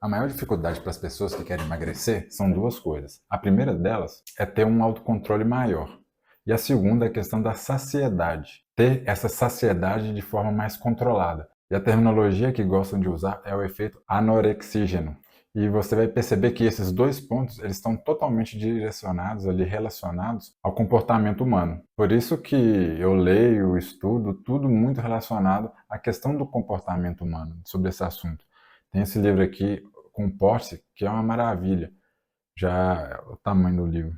A maior dificuldade para as pessoas que querem emagrecer são duas coisas. A primeira delas é ter um autocontrole maior. E a segunda é a questão da saciedade. Ter essa saciedade de forma mais controlada. E a terminologia que gostam de usar é o efeito anorexígeno. E você vai perceber que esses dois pontos eles estão totalmente direcionados, ali, relacionados ao comportamento humano. Por isso que eu leio, estudo, tudo muito relacionado à questão do comportamento humano, sobre esse assunto. Tem esse livro aqui, Comporte-se, que é uma maravilha, já é o tamanho do livro.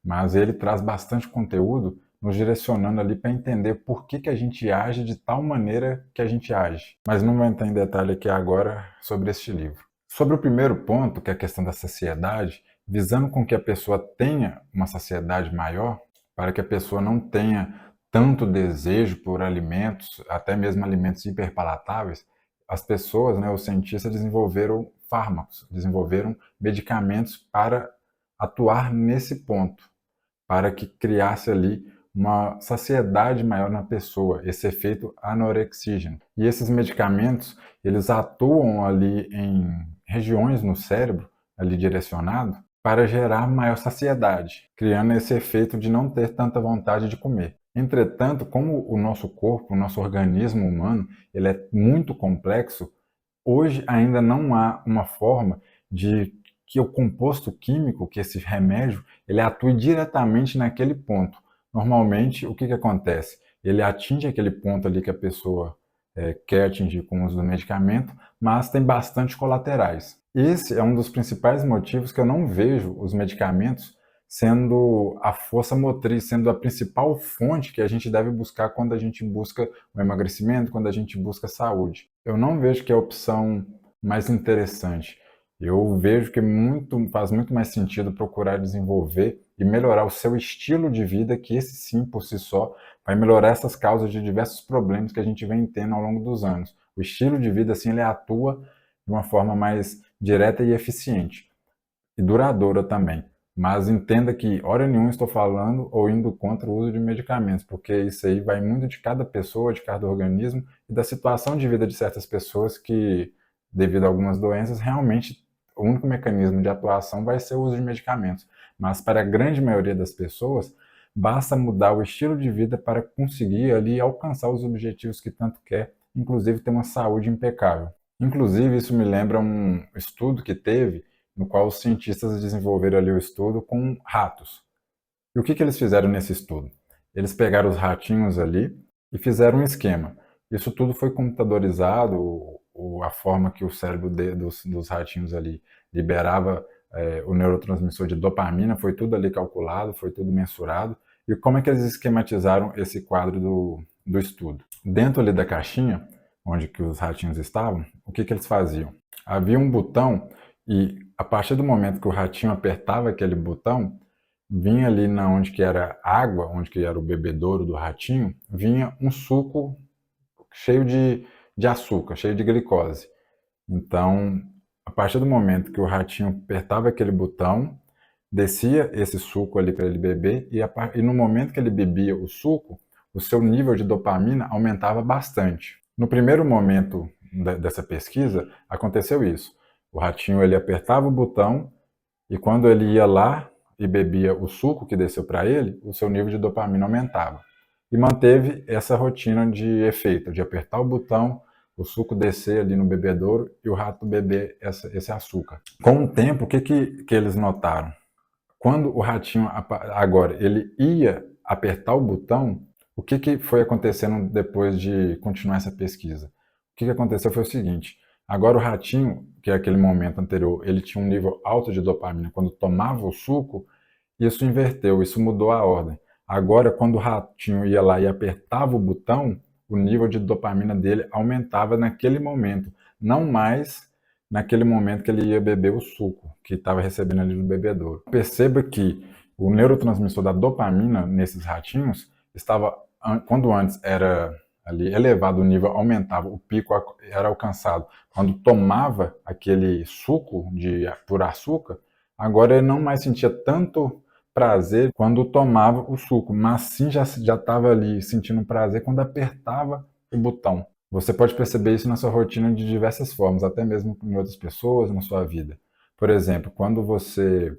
Mas ele traz bastante conteúdo, nos direcionando ali para entender por que a gente age de tal maneira que a gente age. Mas não vou entrar em detalhe aqui agora sobre este livro. Sobre o primeiro ponto, que é a questão da saciedade, visando com que a pessoa tenha uma saciedade maior, para que a pessoa não tenha tanto desejo por alimentos, até mesmo alimentos hiperpalatáveis, as pessoas, os cientistas desenvolveram fármacos, desenvolveram medicamentos para atuar nesse ponto, para que criasse ali uma saciedade maior na pessoa, esse efeito anorexígeno. E esses medicamentos, eles atuam ali em regiões no cérebro, ali direcionado, para gerar maior saciedade, criando esse efeito de não ter tanta vontade de comer. Entretanto, como o nosso corpo, o nosso organismo humano, ele é muito complexo, hoje ainda não há uma forma de que o composto químico, que esse remédio, ele atue diretamente naquele ponto. Normalmente, o que acontece? Ele atinge aquele ponto ali que a pessoa quer atingir com o uso do medicamento, mas tem bastante colaterais. Esse é um dos principais motivos que eu não vejo os medicamentos sendo a força motriz, sendo a principal fonte que a gente deve buscar quando a gente busca o emagrecimento, quando a gente busca saúde. Eu não vejo que é a opção mais interessante. Eu vejo que faz muito mais sentido procurar desenvolver e melhorar o seu estilo de vida, que esse sim, por si só, vai melhorar essas causas de diversos problemas que a gente vem tendo ao longo dos anos. O estilo de vida, assim, ele atua de uma forma mais direta e eficiente. E duradoura também. Mas entenda que, hora nenhuma, estou falando ou indo contra o uso de medicamentos, porque isso aí vai muito de cada pessoa, de cada organismo e da situação de vida de certas pessoas que, devido a algumas doenças, realmente o único mecanismo de atuação vai ser o uso de medicamentos. Mas para a grande maioria das pessoas, basta mudar o estilo de vida para conseguir ali alcançar os objetivos que tanto quer, inclusive ter uma saúde impecável. Inclusive, isso me lembra um estudo que teve no qual os cientistas desenvolveram ali o estudo com ratos. E o que eles fizeram nesse estudo? Eles pegaram os ratinhos ali e fizeram um esquema. Isso tudo foi computadorizado, a forma que o cérebro dos ratinhos ali liberava o neurotransmissor de dopamina, foi tudo ali calculado, foi tudo mensurado. E como é que eles esquematizaram esse quadro do estudo? Dentro ali da caixinha, onde que os ratinhos estavam, o que eles faziam? Havia um botão e a partir do momento que o ratinho apertava aquele botão, vinha ali na onde que era água, onde que era o bebedouro do ratinho, vinha um suco cheio de açúcar, cheio de glicose. Então, a partir do momento que o ratinho apertava aquele botão, descia esse suco ali para ele beber, e no momento que ele bebia o suco, o seu nível de dopamina aumentava bastante. No primeiro momento dessa pesquisa, aconteceu isso. O ratinho ele apertava o botão e quando ele ia lá e bebia o suco que desceu para ele, o seu nível de dopamina aumentava. E manteve essa rotina de efeito, de apertar o botão, o suco descer ali no bebedouro e o rato beber esse açúcar. Com o tempo, o que eles notaram? Quando o ratinho agora ele ia apertar o botão, o que foi acontecendo depois de continuar essa pesquisa? O que aconteceu foi o seguinte: agora o ratinho, que é aquele momento anterior, ele tinha um nível alto de dopamina quando tomava o suco, isso inverteu, isso mudou a ordem. Agora, quando o ratinho ia lá e apertava o botão, o nível de dopamina dele aumentava naquele momento, não mais naquele momento que ele ia beber o suco que estava recebendo ali do bebedouro. Perceba que o neurotransmissor da dopamina nesses ratinhos estava, quando antes era ali elevado, o nível aumentava, o pico era alcançado quando tomava aquele suco por açúcar, agora ele não mais sentia tanto prazer quando tomava o suco, mas sim já estava ali sentindo prazer quando apertava o botão. Você pode perceber isso na sua rotina de diversas formas, até mesmo em outras pessoas, na sua vida. Por exemplo, quando você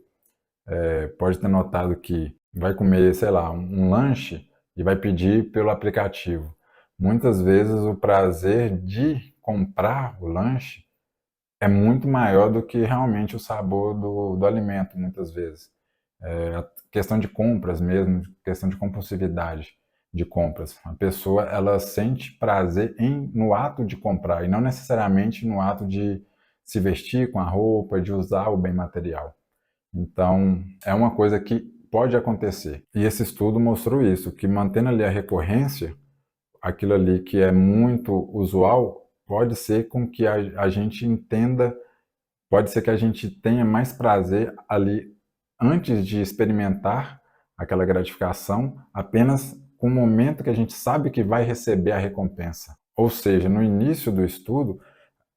pode ter notado que vai comer, sei lá, um lanche e vai pedir pelo aplicativo. Muitas vezes o prazer de comprar o lanche é muito maior do que realmente o sabor do alimento, muitas vezes. A questão de compras mesmo, questão de compulsividade de compras. A pessoa, ela sente prazer no ato de comprar e não necessariamente no ato de se vestir com a roupa, de usar o bem material. Então, é uma coisa que pode acontecer. E esse estudo mostrou isso, que mantendo ali a recorrência, aquilo ali que é muito usual, pode ser com que a gente entenda, pode ser que a gente tenha mais prazer ali antes de experimentar aquela gratificação, apenas com o momento que a gente sabe que vai receber a recompensa. Ou seja, no início do estudo,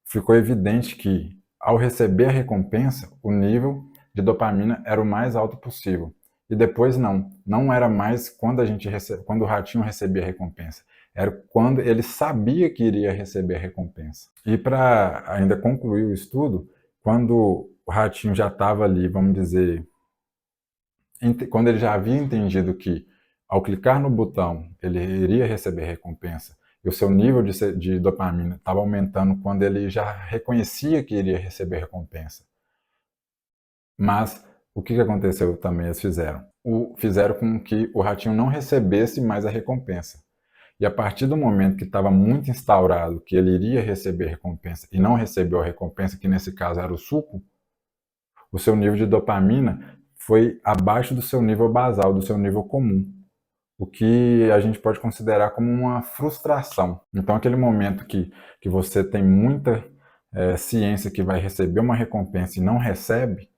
ficou evidente que, ao receber a recompensa, o nível de dopamina era o mais alto possível. E depois não era mais quando o ratinho recebia a recompensa, era quando ele sabia que iria receber a recompensa. E para ainda concluir o estudo, quando o ratinho já estava ali, vamos dizer, quando ele já havia entendido que, ao clicar no botão, ele iria receber recompensa, e o seu nível de dopamina estava aumentando quando ele já reconhecia que iria receber recompensa. Mas o que aconteceu também? Eles fizeram com que o ratinho não recebesse mais a recompensa. E a partir do momento que estava muito instaurado que ele iria receber recompensa e não recebeu a recompensa, que nesse caso era o suco, o seu nível de dopamina foi abaixo do seu nível basal, do seu nível comum, o que a gente pode considerar como uma frustração. Então, aquele momento que você tem muita ciência que vai receber uma recompensa e não recebe,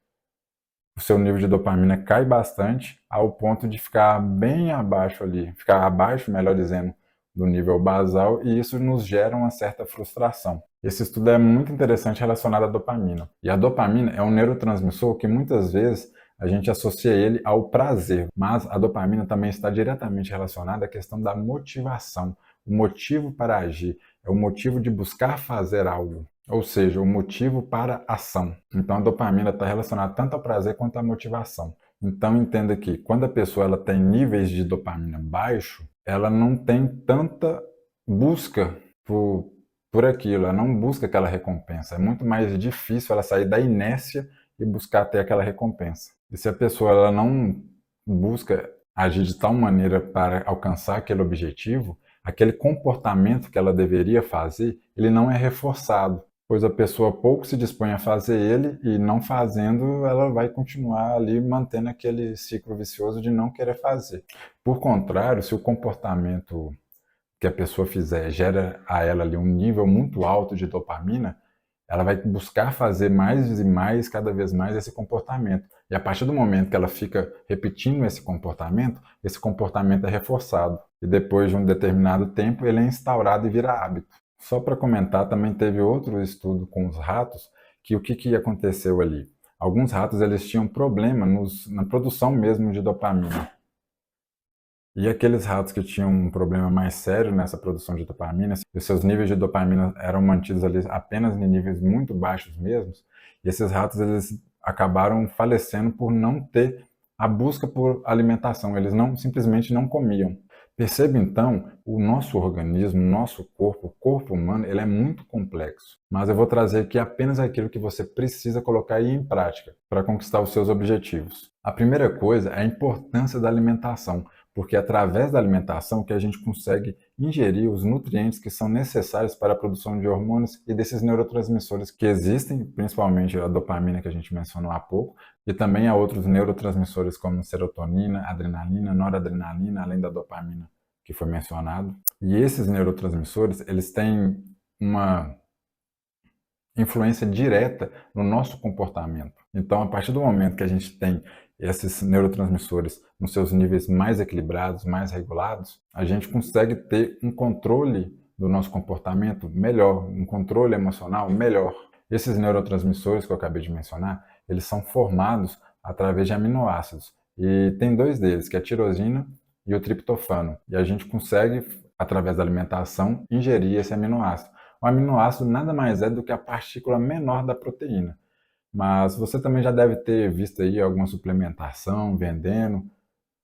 o seu nível de dopamina cai bastante ao ponto de ficar bem abaixo ali, ficar abaixo, melhor dizendo, do nível basal, e isso nos gera uma certa frustração. Esse estudo é muito interessante relacionado à dopamina. E a dopamina é um neurotransmissor que muitas vezes a gente associa ele ao prazer, mas a dopamina também está diretamente relacionada à questão da motivação, o motivo para agir, é o motivo de buscar fazer algo. Ou seja, o motivo para a ação. Então a dopamina está relacionada tanto ao prazer quanto à motivação. Então entenda que quando a pessoa ela tem níveis de dopamina baixo, ela não tem tanta busca por aquilo, ela não busca aquela recompensa. É muito mais difícil ela sair da inércia e buscar ter aquela recompensa. E se a pessoa ela não busca agir de tal maneira para alcançar aquele objetivo, aquele comportamento que ela deveria fazer, ele não é reforçado, pois a pessoa pouco se dispõe a fazer ele e não fazendo, ela vai continuar ali mantendo aquele ciclo vicioso de não querer fazer. Por contrário, se o comportamento que a pessoa fizer gera a ela ali um nível muito alto de dopamina, ela vai buscar fazer mais e mais, cada vez mais, esse comportamento. E a partir do momento que ela fica repetindo esse comportamento é reforçado. E depois de um determinado tempo, ele é instaurado e vira hábito. Só para comentar, também teve outro estudo com os ratos, que o que aconteceu ali? Alguns ratos eles tinham problema na produção mesmo de dopamina. E aqueles ratos que tinham um problema mais sério nessa produção de dopamina, os seus níveis de dopamina eram mantidos ali apenas em níveis muito baixos mesmos, e esses ratos eles acabaram falecendo por não ter a busca por alimentação, eles não simplesmente não comiam. Perceba então, o nosso organismo, o nosso corpo, o corpo humano, ele é muito complexo. Mas eu vou trazer aqui apenas aquilo que você precisa colocar aí em prática para conquistar os seus objetivos. A primeira coisa é a importância da alimentação, porque é através da alimentação que a gente consegue ingerir os nutrientes que são necessários para a produção de hormônios e desses neurotransmissores que existem, principalmente a dopamina que a gente mencionou há pouco, e também há outros neurotransmissores como serotonina, adrenalina, noradrenalina, além da dopamina que foi mencionado. E esses neurotransmissores, eles têm uma influência direta no nosso comportamento. Então, a partir do momento que a gente tem esses neurotransmissores nos seus níveis mais equilibrados, mais regulados, a gente consegue ter um controle do nosso comportamento melhor, um controle emocional melhor. Esses neurotransmissores que eu acabei de mencionar, eles são formados através de aminoácidos. E tem dois deles, que é a tirosina e o triptofano. E a gente consegue através da alimentação, ingerir esse aminoácido. O aminoácido nada mais é do que a partícula menor da proteína. Mas você também já deve ter visto aí alguma suplementação vendendo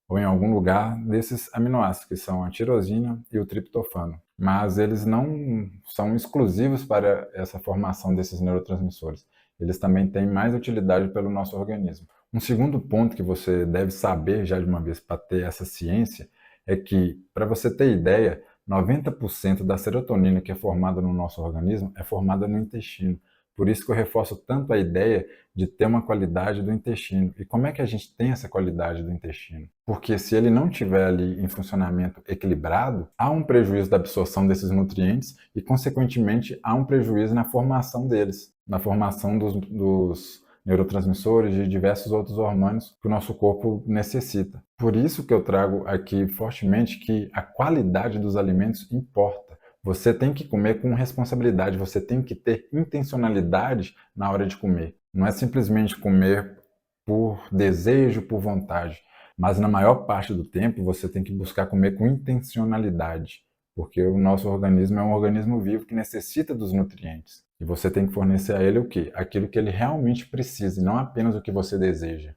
ou em algum lugar desses aminoácidos, que são a tirosina e o triptofano. Mas eles não são exclusivos para essa formação desses neurotransmissores. Eles também têm mais utilidade pelo nosso organismo. Um segundo ponto que você deve saber já de uma vez para ter essa ciência é que, para você ter ideia, 90% da serotonina que é formada no nosso organismo é formada no intestino. Por isso que eu reforço tanto a ideia de ter uma qualidade do intestino. E como é que a gente tem essa qualidade do intestino? Porque se ele não estiver ali em funcionamento equilibrado, há um prejuízo da absorção desses nutrientes e, consequentemente, há um prejuízo na formação deles, na formação dos neurotransmissores e diversos outros hormônios que o nosso corpo necessita. Por isso que eu trago aqui fortemente que a qualidade dos alimentos importa. Você tem que comer com responsabilidade, você tem que ter intencionalidade na hora de comer. Não é simplesmente comer por desejo, por vontade, mas na maior parte do tempo você tem que buscar comer com intencionalidade, porque o nosso organismo é um organismo vivo que necessita dos nutrientes. E você tem que fornecer a ele o quê? Aquilo que ele realmente precisa, e não apenas o que você deseja.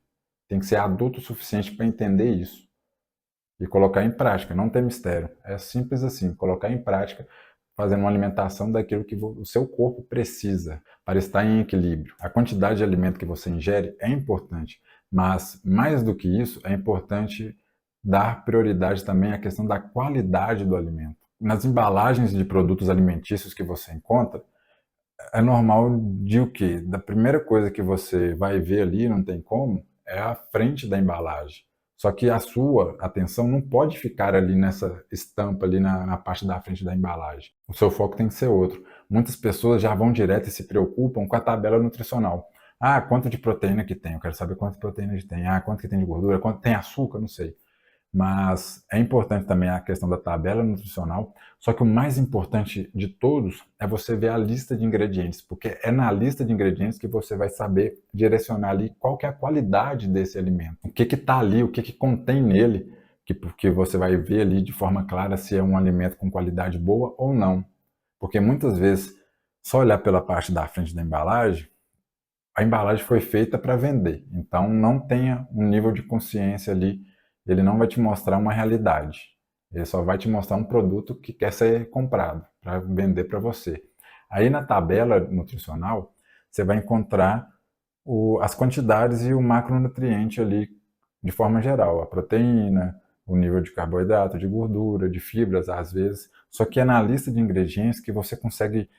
Tem que ser adulto o suficiente para entender isso e colocar em prática, não tem mistério. É simples assim, colocar em prática, fazendo uma alimentação daquilo que o seu corpo precisa para estar em equilíbrio. A quantidade de alimento que você ingere é importante, mas mais do que isso, é importante dar prioridade também à questão da qualidade do alimento. Nas embalagens de produtos alimentícios que você encontra, é normal de o quê? Da primeira coisa que você vai ver ali, não tem como, é a frente da embalagem. Só que a sua atenção não pode ficar ali nessa estampa ali na parte da frente da embalagem. O seu foco tem que ser outro. Muitas pessoas já vão direto e se preocupam com a tabela nutricional. Ah, quanto de proteína que tem? Eu quero saber quanto de proteína que tem. Ah, quanto que tem de gordura? Quanto tem açúcar? Não sei. Mas é importante também a questão da tabela nutricional, só que o mais importante de todos é você ver a lista de ingredientes, porque é na lista de ingredientes que você vai saber direcionar ali qual que é a qualidade desse alimento, o que está ali, o que contém nele, porque você vai ver ali de forma clara se é um alimento com qualidade boa ou não. Porque muitas vezes, só olhar pela parte da frente da embalagem, a embalagem foi feita para vender, então não tenha um nível de consciência ali, ele não vai te mostrar uma realidade, ele só vai te mostrar um produto que quer ser comprado, para vender para você. Aí na tabela nutricional, você vai encontrar as quantidades e o macronutriente ali, de forma geral, a proteína, o nível de carboidrato, de gordura, de fibras às vezes, só que é na lista de ingredientes que você consegue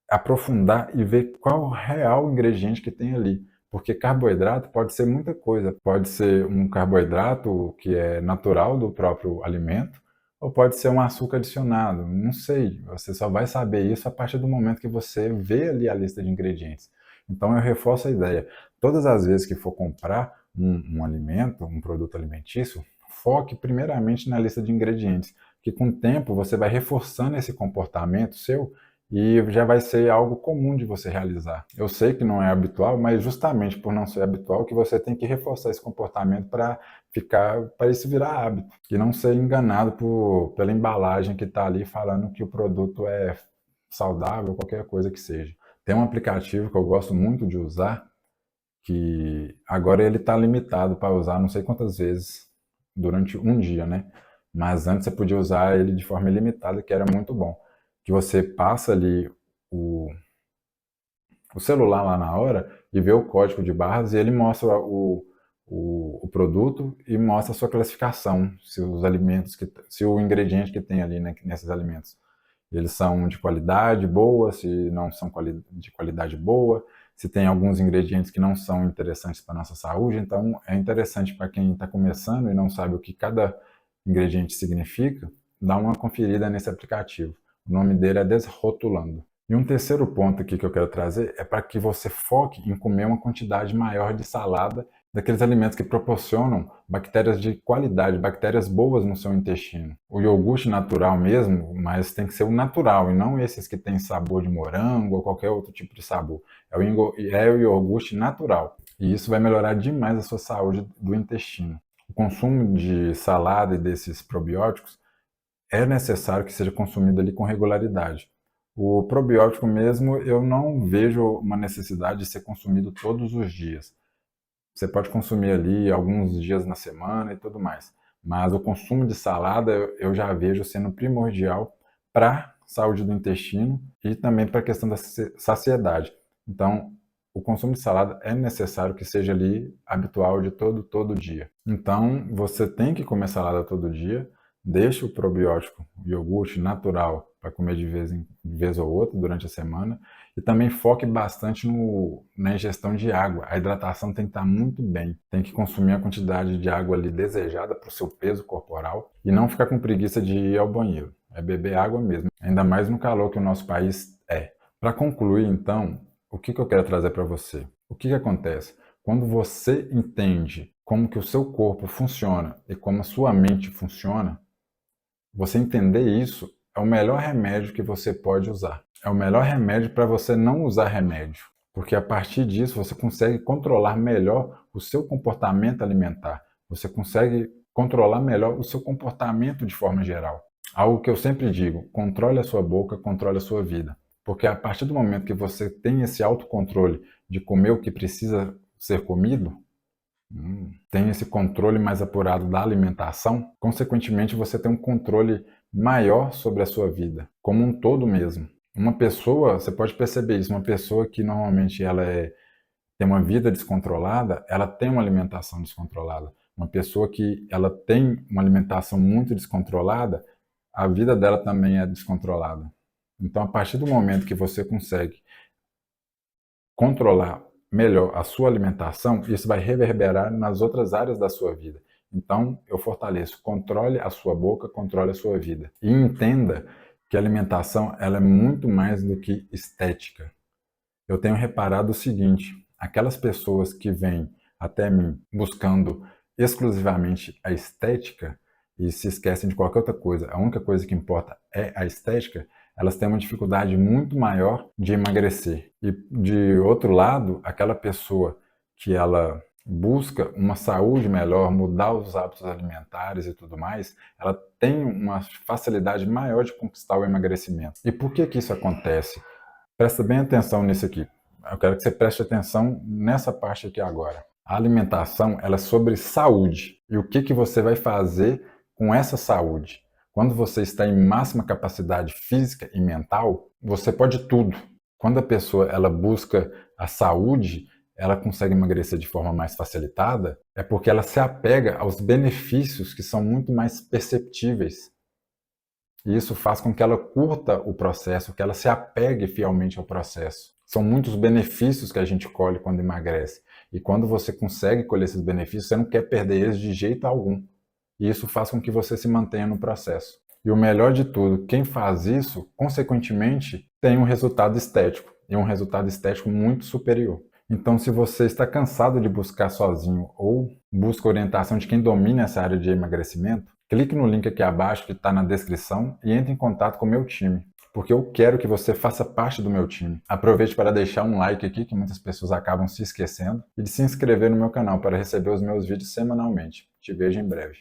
aprofundar e ver qual o real ingrediente que tem ali. Porque carboidrato pode ser muita coisa. Pode ser um carboidrato que é natural do próprio alimento, ou pode ser um açúcar adicionado. Não sei. Você só vai saber isso a partir do momento que você vê ali a lista de ingredientes. Então eu reforço a ideia. Todas as vezes que for comprar um alimento, um produto alimentício, foque primeiramente na lista de ingredientes. Que com o tempo você vai reforçando esse comportamento seu e já vai ser algo comum de você realizar. Eu sei que não é habitual, mas justamente por não ser habitual que você tem que reforçar esse comportamento para isso virar hábito e não ser enganado pela embalagem que está ali falando que o produto é saudável, qualquer coisa que seja. Tem um aplicativo que eu gosto muito de usar, que agora ele está limitado para usar não sei quantas vezes durante um dia, né? Mas antes você podia usar ele de forma ilimitada, que era muito bom. Que você passa ali o, o celular lá na hora e vê o código de barras e ele mostra o produto e mostra a sua classificação, se os alimentos se o ingrediente que tem ali, né, nesses alimentos, eles são de qualidade boa, se não são de qualidade boa, se tem alguns ingredientes que não são interessantes para a nossa saúde. Então é interessante para quem está começando e não sabe o que cada ingrediente significa, dar uma conferida nesse aplicativo. O nome dele é Desrotulando. E um terceiro ponto aqui que eu quero trazer é para que você foque em comer uma quantidade maior de salada, daqueles alimentos que proporcionam bactérias de qualidade, bactérias boas no seu intestino. O iogurte natural mesmo, mas tem que ser o natural e não esses que têm sabor de morango ou qualquer outro tipo de sabor. É o iogurte natural. E isso vai melhorar demais a sua saúde do intestino. O consumo de salada e desses probióticos é necessário que seja consumido ali com regularidade. O probiótico mesmo, eu não vejo uma necessidade de ser consumido todos os dias. Você pode consumir ali alguns dias na semana e tudo mais. Mas o consumo de salada eu já vejo sendo primordial para a saúde do intestino e também para a questão da saciedade. Então, o consumo de salada é necessário que seja ali habitual de todo dia. Então, você tem que comer salada todo dia, deixe o probiótico, o iogurte natural para comer de vez ou outra durante a semana e também foque bastante na ingestão de água. A hidratação tem que estar muito bem, tem que consumir a quantidade de água ali desejada para o seu peso corporal e não ficar com preguiça de ir ao banheiro. É beber água mesmo, ainda mais no calor que o nosso país é. Para concluir, então, o que eu quero trazer para você? O que acontece? Quando você entende como que o seu corpo funciona e como a sua mente funciona, você entender isso é o melhor remédio que você pode usar. É o melhor remédio para você não usar remédio, porque a partir disso você consegue controlar melhor o seu comportamento alimentar. Você consegue controlar melhor o seu comportamento de forma geral. Algo que eu sempre digo, controle a sua boca, controle a sua vida. Porque a partir do momento que você tem esse autocontrole de comer o que precisa ser comido, tem esse controle mais apurado da alimentação, consequentemente você tem um controle maior sobre a sua vida, como um todo mesmo. Uma pessoa, você pode perceber isso, uma pessoa que normalmente tem uma vida descontrolada, ela tem uma alimentação descontrolada. Uma pessoa que ela tem uma alimentação muito descontrolada, a vida dela também é descontrolada. Então, a partir do momento que você consegue controlar melhor a sua alimentação, isso vai reverberar nas outras áreas da sua vida. Então, eu fortaleço, controle a sua boca, controle a sua vida. E entenda que a alimentação ela é muito mais do que estética. Eu tenho reparado o seguinte, aquelas pessoas que vêm até mim buscando exclusivamente a estética e se esquecem de qualquer outra coisa, a única coisa que importa é a estética, elas têm uma dificuldade muito maior de emagrecer. E de outro lado, aquela pessoa que ela busca uma saúde melhor, mudar os hábitos alimentares e tudo mais, ela tem uma facilidade maior de conquistar o emagrecimento. E por que isso acontece? Presta bem atenção nisso aqui. Eu quero que você preste atenção nessa parte aqui agora. A alimentação ela é sobre saúde. E o que você vai fazer com essa saúde? Quando você está em máxima capacidade física e mental, você pode tudo. Quando a pessoa ela busca a saúde, ela consegue emagrecer de forma mais facilitada, é porque ela se apega aos benefícios que são muito mais perceptíveis. E isso faz com que ela curta o processo, que ela se apegue fielmente ao processo. São muitos benefícios que a gente colhe quando emagrece. E quando você consegue colher esses benefícios, você não quer perder eles de jeito algum. E isso faz com que você se mantenha no processo. E o melhor de tudo, quem faz isso, consequentemente, tem um resultado estético. E um resultado estético muito superior. Então, se você está cansado de buscar sozinho ou busca orientação de quem domina essa área de emagrecimento, clique no link aqui abaixo que está na descrição e entre em contato com o meu time, porque eu quero que você faça parte do meu time. Aproveite para deixar um like aqui, que muitas pessoas acabam se esquecendo, e de se inscrever no meu canal para receber os meus vídeos semanalmente. Te vejo em breve.